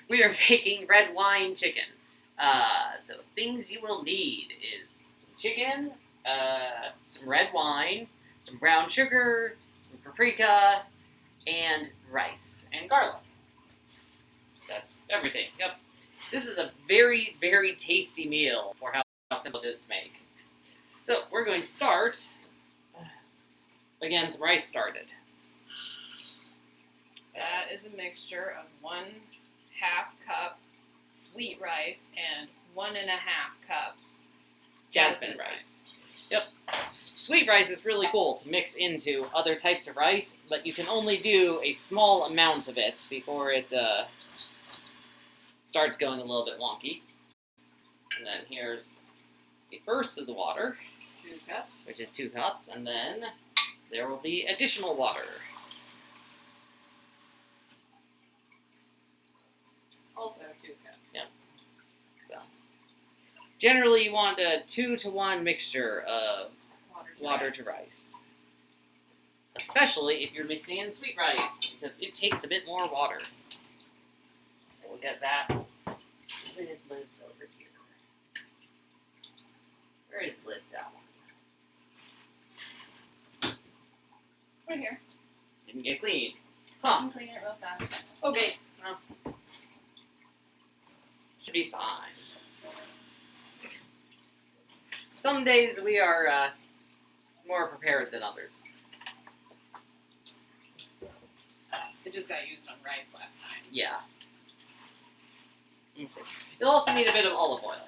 we are baking red wine chicken. So things you will need is some chicken, some red wine, some brown sugar, some paprika, and rice and garlic. That's everything. Yep. This is a very, very tasty meal for how simple it is to make. So we're going to start. Again, some rice started. That is a mixture of 1/2 cup sweet rice and 1.5 cups Jasmine rice. Yep. Sweet rice is really cool to mix into other types of rice, but you can only do a small amount of it before it starts going a little bit wonky. And then here's a burst of the water, 2 cups. which is 2 cups, and then there will be additional water. Also 2 cups. Yep. So, generally you want a 2-to-1 mixture of water to rice. Especially if you're mixing in sweet rice, because it takes a bit more water. So we'll get that. Lid lives over here. Where is lid that one? Right here. Didn't get clean. I Huh. can clean it real fast. Okay. Well, should be fine. Some days we are more prepared than others. It just got used on rice last time. So. Yeah. Let's see. You'll also need a bit of olive oil.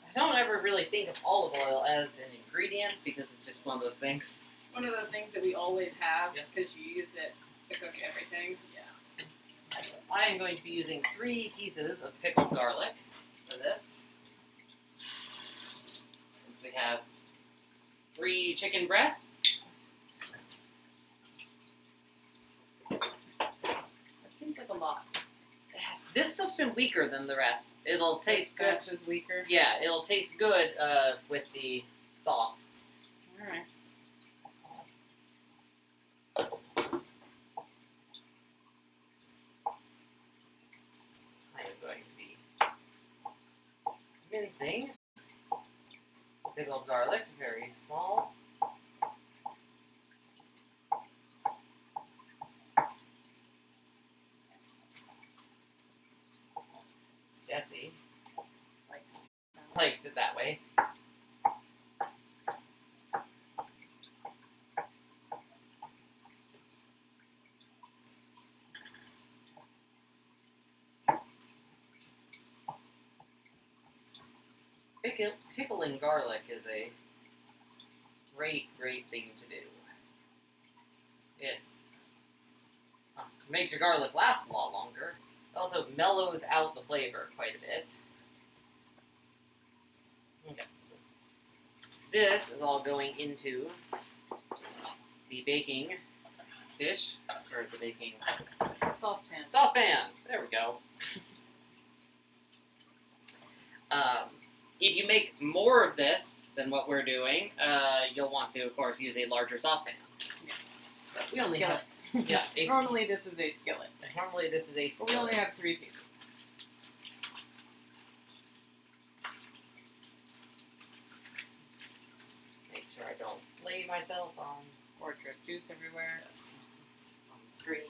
I don't ever really think of olive oil as an ingredient because it's just one of those things. One of those things that we always have Yeah. because you use it to cook everything. Yeah. I am going to be using 3 pieces of pickled garlic for this. Since we have 3 chicken breasts. That seems like a lot. This stuff's been weaker than the rest. It'll taste good. This batch is weaker. Yeah, it'll taste good with the sauce. All right. I am going to be mincing pickled garlic, very small. Jesse likes it that way. Pickling garlic is a great thing to do. It makes your garlic last a lot longer. It also mellows out the flavor quite a bit. Okay, so this is all going into the baking dish, or the baking Saucepan. saucepan. There we go. If you make more of this than what we're doing, you'll want to, of course, use a larger saucepan. Yeah. But we only Skillet. have, yeah, Normally this is a skillet. normally this is a But skillet. we only have 3 pieces. Make sure I don't lay myself on Or drip juice everywhere. this on the screen.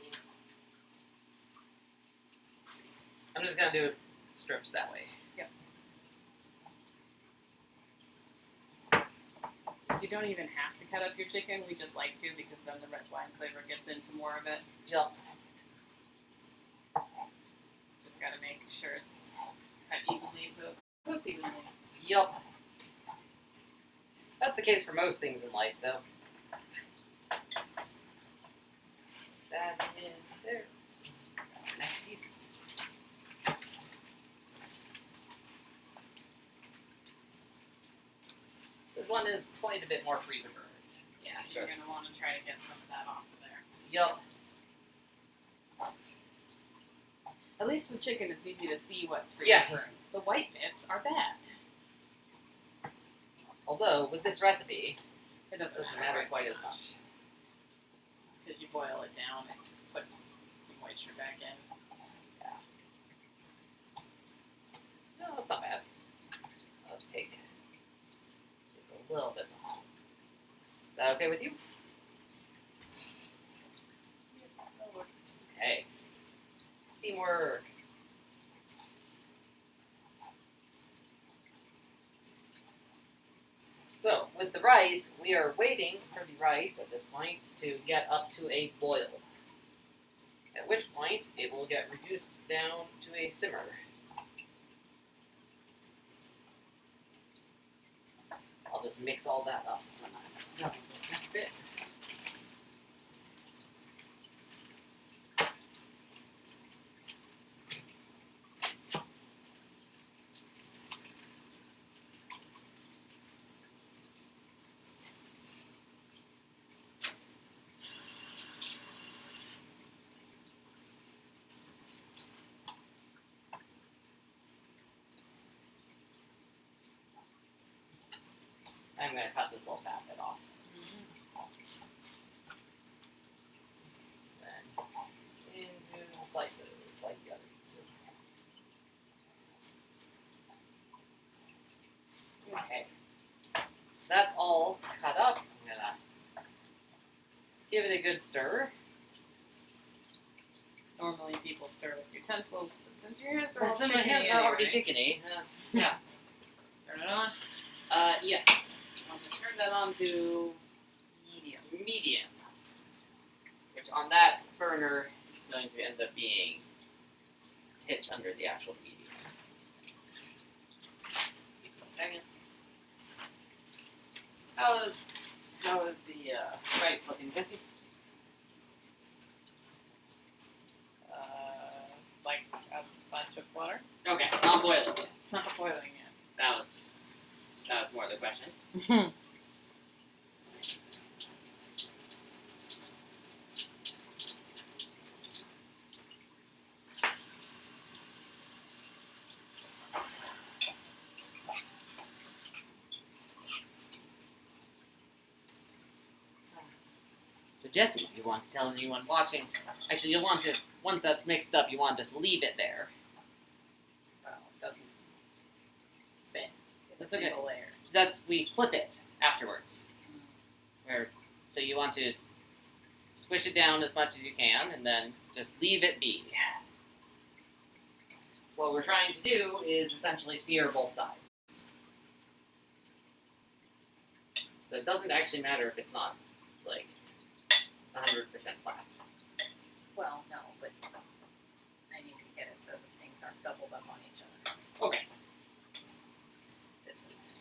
I'm just gonna do strips that way. Yep. You don't even have to cut up your chicken. We just like to because then the red wine flavor gets into more of it. Yup. Just gotta make sure it's cut evenly so it cooks evenly. Yup. That's the case for most things in life, though. That in there. Next piece. This one is quite a bit more freezer burned. Yeah, Sure. you're gonna want to try to get some of that off of there. Yup. At least with chicken, it's easy to see what's freezer Yeah. burned. The white bits are bad. Although, with this recipe, It it doesn't matter quite as much. because you boil it down. It puts mixture back in. No, that's not bad. Let's take a little bit more. Is that okay with you? Okay. Teamwork. So, with the rice, we are waiting for the rice at this point to get up to a boil. At which point, it will get reduced down to a simmer. I'll just mix all that up. This next bit. I'm going to cut this little fat bit off. Then into slices like the other pieces. Okay. That's all cut up. I'm going to give it a good stir. Normally people stir with utensils, but since your hands are Well, all since my hands chickeny are already anyway, chickeny. Yeah. turn it on. Yes. I'm gonna turn that on to medium. Medium. Which on that burner is going to end up being a titch under the actual medium. Give it a second. How is the rice looking, Jesse? Like a bunch of water. Okay, not boiling yet. It's not boiling yet. That was more the question. So Jesse, you want to tell anyone watching? Actually, you'll want to, once that's mixed up, you want to just leave it there. Well, it doesn't fit. That's okay. Layer. We flip it afterwards. So you want to squish it down as much as you can, and then just leave it be. What we're trying to do is essentially sear both sides. So it doesn't actually matter if it's not, like, 100% flat. Well, no, but I need to get it so that things aren't doubled up on each other. Okay. This is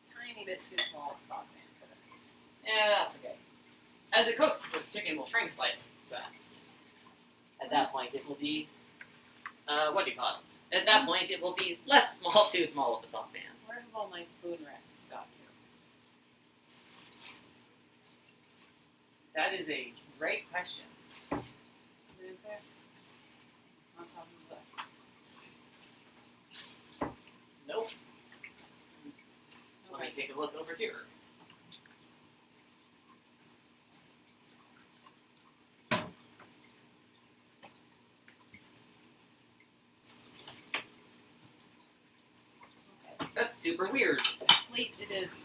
a tiny bit too small of a saucepan for this. Yeah, that's okay. As it cooks, this chicken will shrink slightly. So at that point, it will be, what do you call it? At that point, it will be less small, too small of a saucepan. Where have all my spoon rests got to? That is a great question. Right there. On top of the... Nope. Let Okay. me take a look over here. That's super weird. Complete it is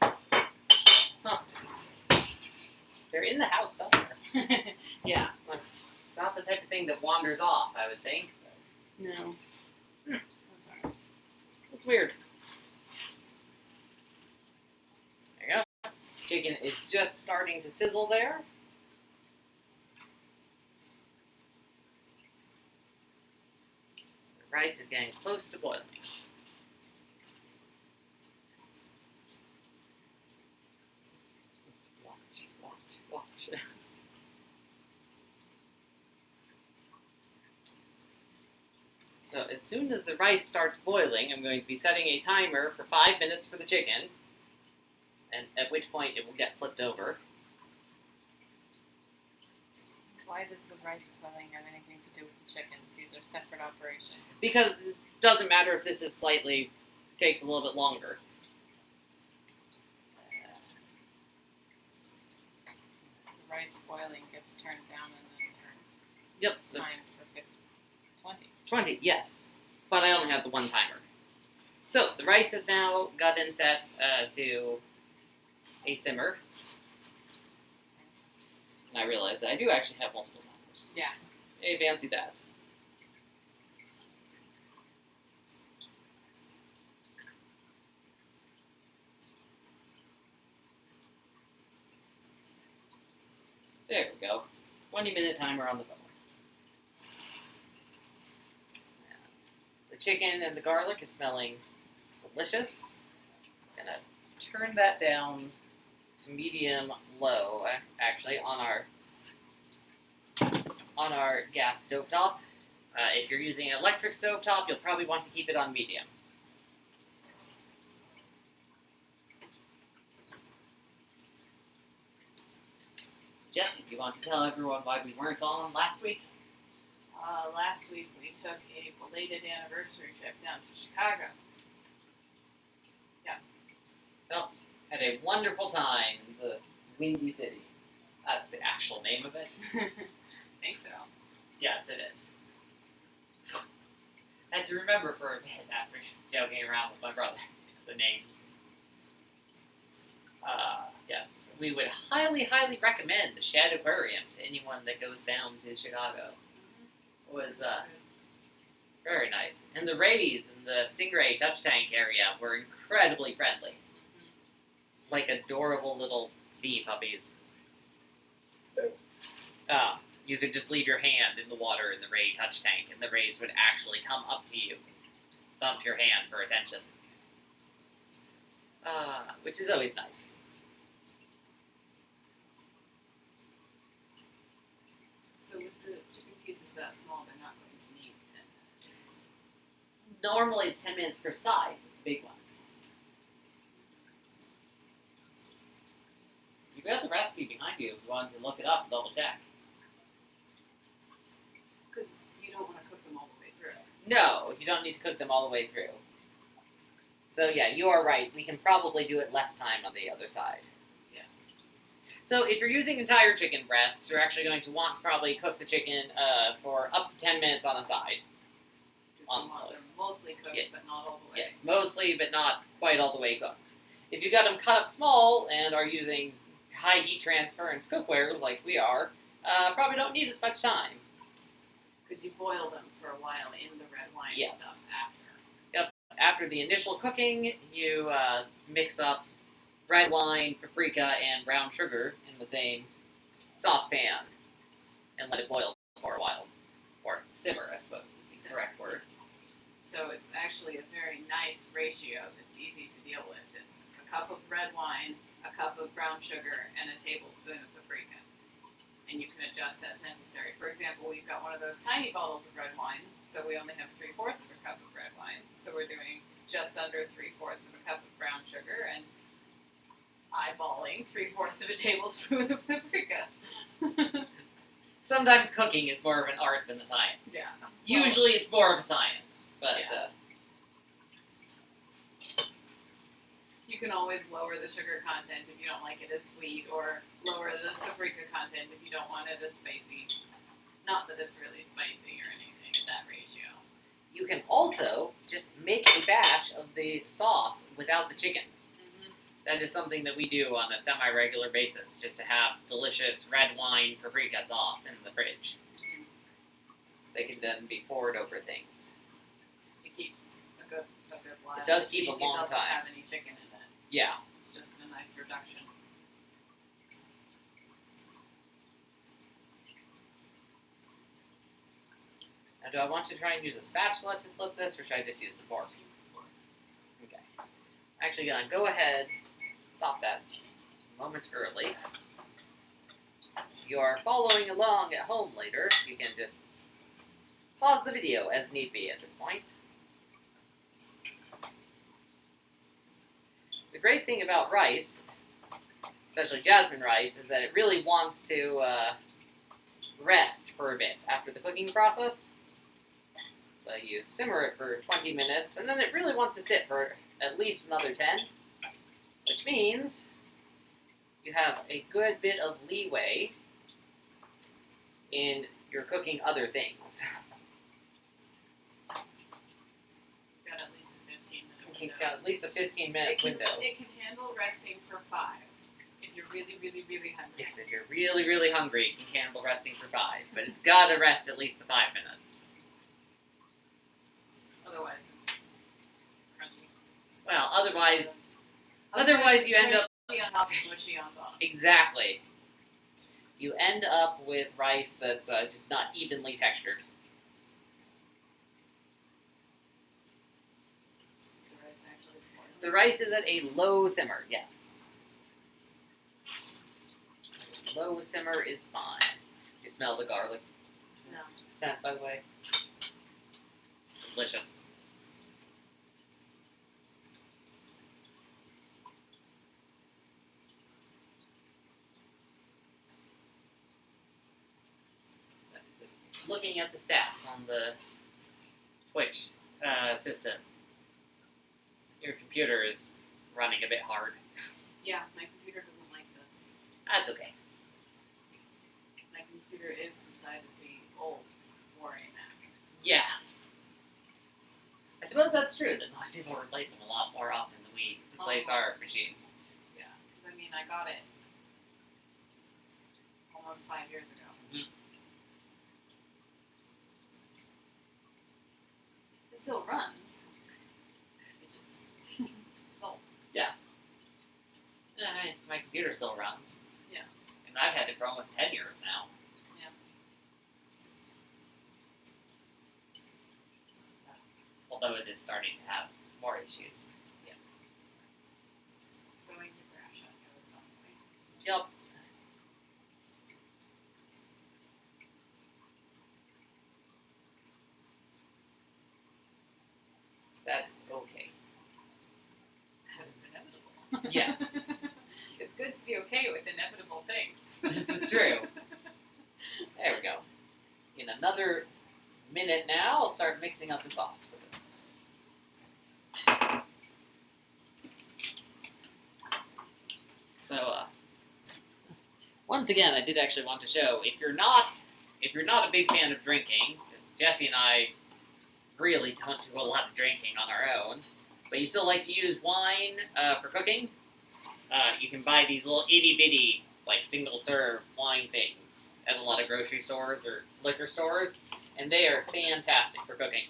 then. Huh. They're in the house somewhere. Yeah. It's not the type of thing that wanders off, I would think. No. Hmm. That's alright. It's weird. There you go. Chicken is just starting to sizzle there. The rice is getting close to boiling. Watch. So as soon as the rice starts boiling, I'm going to be setting a timer for 5 minutes for the chicken, and at which point it will get flipped over. Why does the rice boiling have anything to do with the chicken? These are separate operations. Because it doesn't matter if this is takes a little bit longer. The rice boiling gets turned down and then Yep. time for 20. 20, yes. But I only have the one timer. So, the rice has now gotten set to a simmer. And I realize that I do actually have multiple timers. Yeah. Hey, fancy that. There we go. 20-minute timer on the phone. The chicken and the garlic is smelling delicious. I'm gonna turn that down to medium low, actually, on our gas stovetop. If you're using an electric stovetop, you'll probably want to keep it on medium. Jesse, do you want to tell everyone why we weren't on last week? Last week we took a belated anniversary trip down to Chicago. Well, had a wonderful time in the Windy City. That's the actual name of it. Think so. Yes, it is. I had to remember for a bit after joking around with my brother the names. Yes, we would highly, highly recommend the Shad Aquarium to anyone that goes down to Chicago. It was very nice. And the rays in the Stingray Touch Tank area were incredibly friendly. Like adorable little sea puppies. You could just leave your hand in the water in the ray touch tank, and the rays would actually come up to you, bump your hand for attention. Which is always nice. So with the chicken pieces that small, they're not going to need 10 minutes. Normally it's 10 minutes per side, with the big ones. You've got the recipe behind you if you wanted to look it up and double check. Because you don't want to cook them all the way through. No, you don't need to cook them all the way through. So yeah, you are right. We can probably do it less time on the other side. Yeah. So if you're using entire chicken breasts, you're actually going to want to probably cook the chicken for up to 10 minutes on a side. You want them mostly cooked, Yeah. but not all the way. Yes, mostly, but not quite all the way cooked. If you've got them cut up small and are using high heat transference cookware like we are, probably don't need as much time. Because you boil them for a while in the red wine Yes. stuff after. After the initial cooking, you mix up red wine, paprika, and brown sugar in the same saucepan and let it boil for a while. Or simmer, I suppose, is the correct word. So it's actually a very nice ratio that's easy to deal with. It's a cup of red wine, a cup of brown sugar, and a tablespoon of paprika. And you can adjust as necessary. For example, we've got one of those tiny bottles of red wine, so we only have 3/4 of a cup of red wine. So we're doing just under 3/4 of a cup of brown sugar and eyeballing 3/4 of a tablespoon of paprika. Sometimes cooking is more of an art than a science. Yeah. Usually it's more of a science, but Yeah. You can always lower the sugar content if you don't like it as sweet, or lower the paprika content if you don't want it as spicy. Not that it's really spicy or anything at that ratio. you can also just make a batch of the sauce without the chicken. Mm-hmm. That is something that we do on a semi-regular basis, just to have delicious red wine paprika sauce in the fridge. Mm-hmm. They can then be poured over things. It keeps a good while. It does keep a long It doesn't time. have any chicken in it. Yeah. It's just a nice reduction. Now, do I want to try and use a spatula to flip this, or should I just use the fork? Okay. Actually, gonna go ahead, stop that a moment early. If you are following along at home later, you can just pause the video as need be at this point. The great thing about rice, especially jasmine rice, is that it really wants to rest for a bit after the cooking process. So you simmer it for 20 minutes, and then it really wants to sit for at least another 10, which means you have a good bit of leeway in you're cooking other things. Got at least a 15-minute window. You've got at least a 15-minute window. It can handle resting for 5 if you're really, really, really hungry. Yes, if you're really, really hungry, you can handle resting for 5, but it's got to rest at least the 5 minutes. Otherwise, it's crunchy. Well, otherwise you end up... Mushy on top and mushy on bottom. Exactly. You end up with rice that's just not evenly textured. Is the rice actually boiling? The rice is at a low simmer, yes. Low simmer is fine. You smell the garlic No. scent, by the way. It's delicious. So just looking at the stats on the Twitch system, your computer is running a bit hard. Yeah, my computer doesn't like this. That's okay. My computer is decidedly old for a Mac. Yeah. I suppose that's true, that most people replace them a lot more often than we replace our machines. Yeah, because I mean, I got it almost 5 years ago. Mhm. It still runs. It just it's old. My computer still runs. Yeah. And I've had it for almost 10 years now. Yeah. Although it is starting to have more issues. Yeah. It's going to crash on you at some point. Yup. That is okay. That is inevitable. Yes. It's good to be okay with inevitable things. This is true. There we go. In another minute now, I'll start mixing up the sauce for this. So, once again, I did actually want to show, if you're not a big fan of drinking, because Jesse and I really don't do a lot of drinking on our own, but you still like to use wine for cooking, you can buy these little itty-bitty, like, single-serve wine things at a lot of grocery stores or liquor stores, and they are fantastic for cooking.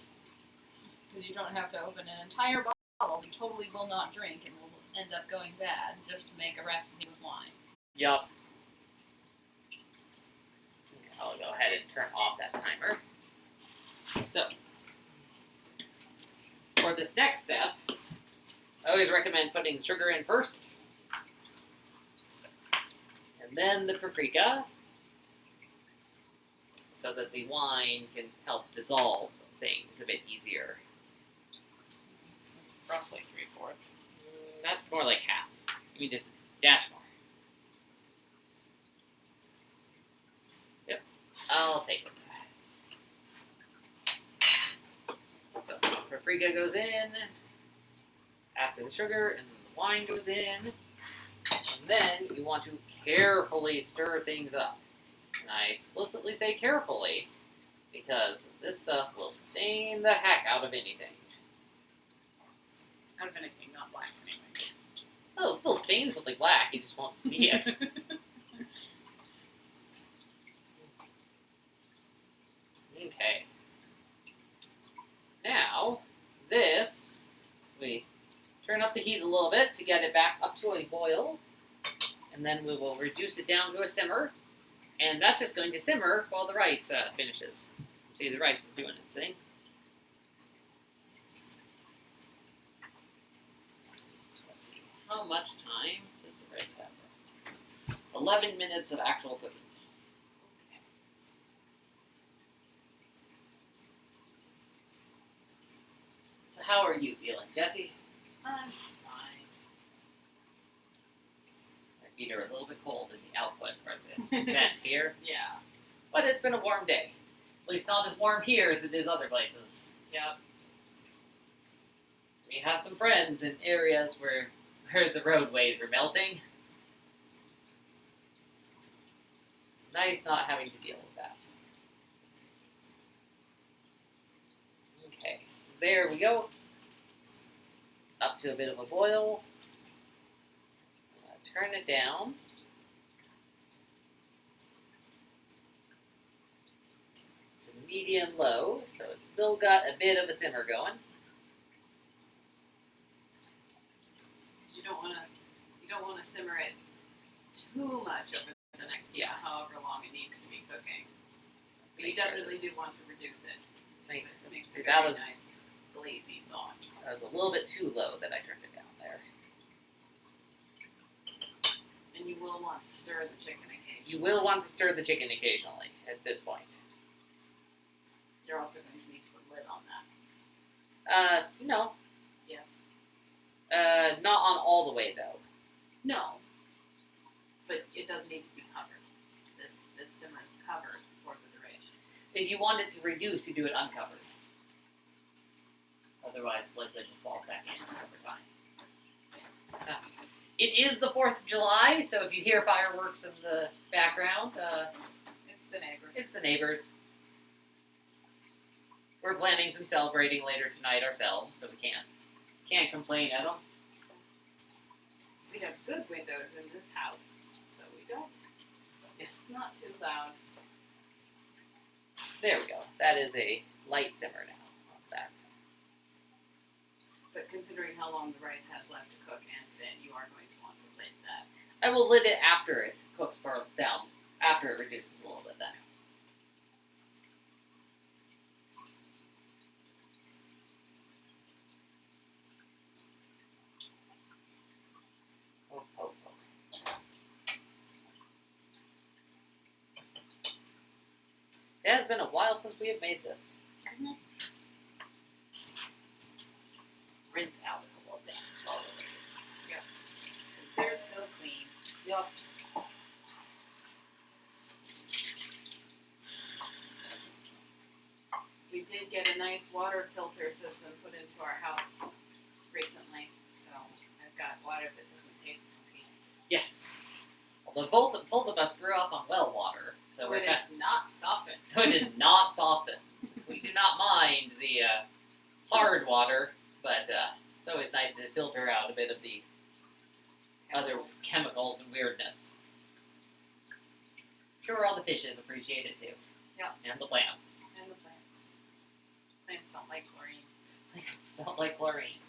Because you don't have to open an entire bottle you totally will not drink and will end up going bad just to make a recipe with wine. Yup. I'll go ahead and turn off that timer. So, for this next step, I always recommend putting the sugar in first, and then the paprika, so that the wine can help dissolve things a bit easier. It's roughly 3/4. That's more like half. You mean just dash more. Yep, I'll take it. So, paprika goes in after the sugar, and then the wine goes in. And then you want to carefully stir things up. And I explicitly say carefully, because this stuff will stain the heck out of anything. Out of anything, not black anyway. Well, it'll still stain something black, you just won't see it. Okay. Now, this, we turn up the heat a little bit to get it back up to a boil, and then we will reduce it down to a simmer, and that's just going to simmer while the rice finishes. See, the rice is doing its thing. Let's see, how much time does the rice have left? 11 minutes of actual cooking. So how are you feeling, Jesse? I'm fine. My feet are a little bit cold in the output for the vent here, Yeah. but it's been a warm day. At least not as warm here as it is other places. Yep. We have some friends in areas where the roadways are melting. It's nice not having to deal with that. There we go. Up to a bit of a boil. Turn it down. To medium low, so it's still got a bit of a simmer going. You don't want to simmer it too much over the next however long it needs to be cooking. But you definitely do want to reduce it. It makes a very nice glazy sauce. That was a little bit too low that I turned it down there. And you will want to stir the chicken occasionally. You will want to stir the chicken occasionally at this point. You're also going to need to put a lid on that. No. Yes. Not on all the way though. No. But it does need to be covered. This simmer is covered for the duration. If you want it to reduce, you do it uncovered. Otherwise, liquid just falls back in over time. It is the 4th of July, so if you hear fireworks in the background, it's the neighbors. It's the neighbors. We're planning some celebrating later tonight ourselves, so we can't complain at them. We have good windows in this house, so we don't. It's not too loud. There we go. That is a light simmer now on that. But considering how long the rice has left to cook and sit, you are going to want to lid that. I will lid it after it cooks far down, after it reduces a little bit then. Oh. It has been a while since we have made this. Mm-hmm. Rinse out a couple of things while we're making it. Yep. They're still clean. Yep. We did get a nice water filter system put into our house recently, so I've got water that doesn't taste funky. Yes. Although both of us grew up on well water, so it is not softened. So it is not softened. We do not mind the hard water, but it's always nice to filter out a bit of the other chemicals and weirdness. Sure, all the fishes appreciate it too. Yeah. And the plants. And the plants. Plants don't like chlorine. Plants don't like chlorine.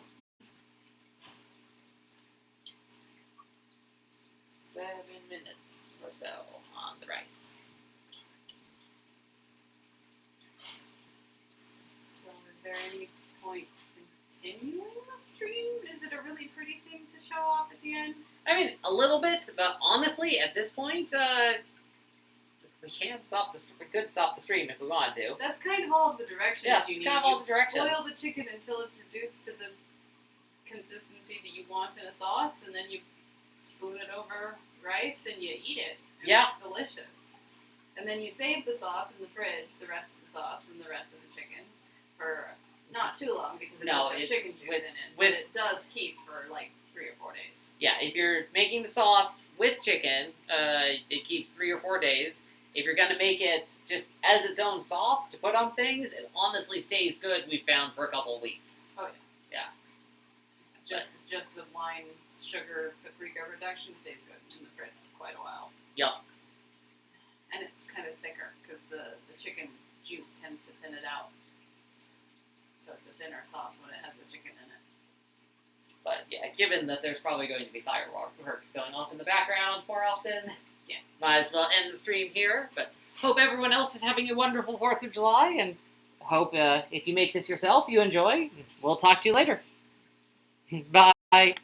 7 minutes or so on the rice. So is there any point in continuing the stream? Is it a really pretty thing to show off at the end? I mean, a little bit, but honestly, at this point, we could stop the stream if we wanted to. That's kind of all of the directions Yeah, you it's need. kind of all the directions. Boil the chicken until it's reduced to the consistency that you want in a sauce, and then you spoon it over rice and you eat it. And it's delicious. And then you save the sauce in the fridge, the rest of the sauce and the rest of the chicken, for not too long because it does have chicken juice in it. But it does keep for like 3 or 4 days. Yeah, if you're making the sauce with chicken, it keeps 3 or 4 days. If you're going to make it just as its own sauce to put on things, it honestly stays good, we've found, for a couple of weeks. Oh, yeah. Yeah. Just the wine, sugar, paprika reduction stays good in the fridge for quite a while. Yep. And it's kind of thicker because the chicken juice tends to thin it out. So it's a thinner sauce when it has the chicken in it. But yeah, given that there's probably going to be fireworks going off in the background more often, might as well end the stream here. But hope everyone else is having a wonderful 4th of July, and hope if you make this yourself, you enjoy. We'll talk to you later. Bye.